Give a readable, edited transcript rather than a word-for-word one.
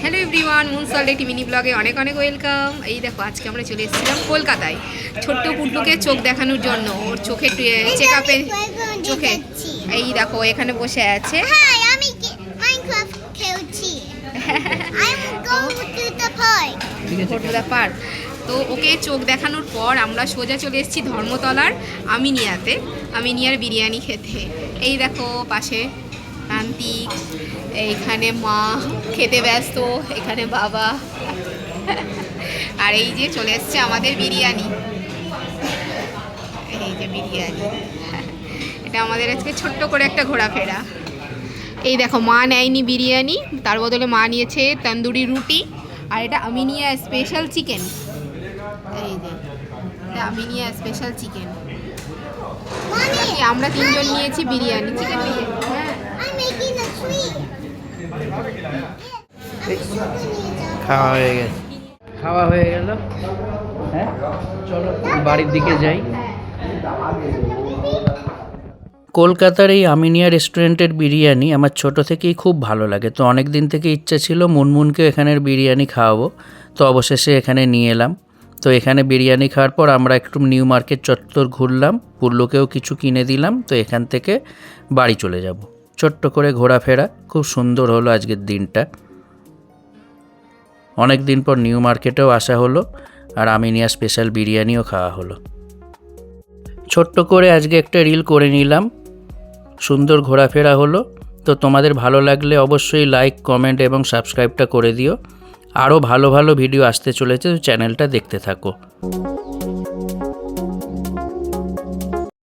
Hello everyone, মুনসল একটি mini ব্লগে অনেক অনেক ওয়েলকাম। এই দেখো, আজকে আমরা চলে এসেছিলাম কলকাতায় ছোট্ট পুটলুকে চোখ দেখানোর জন্য। ওর চোখে চেক আপে চোখে এই দেখো এখানে বসে আছে। আমি মাইনক্রাফট খেলছি। I'm going to the park. Park. তো ওকে চোখ দেখানোর পর আমরা সোজা চলে এসেছি ধর্মতলার আমিনিয়ার বিরিয়ানি খেতে। এই দেখো পাশে প্রান্তিক, এইখানে মা খেতে ব্যস্ত, এখানে বাবা, আর এই যে চলে এসছে আমাদের বিরিয়ানি। এই যে বিরিয়ানি, এটা আমাদের আজকে ছোট্ট করে একটা ঘোরাফেরা। এই দেখো, মা নেয়নি বিরিয়ানি, তার বদলে মা নিয়েছে তন্দুরি রুটি, আর এটা আমিনিয়া স্পেশাল চিকেন। এই যে এটা আমিনিয়া স্পেশাল চিকেন। আমরা তিনজন নিয়েছি বিরিয়ানি, চিকেন বিরিয়ানি। হ্যাঁ, খাওয়া হয়ে গেল। হ্যাঁ, চলো বাড়ির দিকে যাই। কলকাতার এই আমিনিয়া রেস্টুরেন্টের বিরিয়ানি আমার ছোট থেকেই খুব ভালো লাগে। তো অনেক দিন থেকে ইচ্ছা ছিল মুনমুনকে এখানের বিরিয়ানি খাওয়াবো, তো অবশেষে এখানে নিয়ে এলাম। তো এখানে বিরিয়ানি খাওয়ার পর আমরা একটু নিউ মার্কেট চত্বর ঘুরলাম, পুরলোকেও কিছু কিনে দিলাম। তো এখান থেকে বাড়ি চলে যাব। ছোট্ট করে ঘোরাফেরা, খুব সুন্দর হলো আজকের দিনটা। অনেক দিন পর নিউ মার্কেটেও আসা হলো, আর আমিনিয়া স্পেশাল বিরিয়ানিও খাওয়া হলো। ছোট্ট করে আজকে একটা রিল করে নিলাম, সুন্দর ঘোরাফেরা হলো। তো তোমাদের ভালো লাগলে অবশ্যই লাইক, কমেন্ট এবং সাবস্ক্রাইবটা করে দিও। আরও ভালো ভালো ভিডিও আসতে চলেছে, চ্যানেলটা দেখতে থাকো।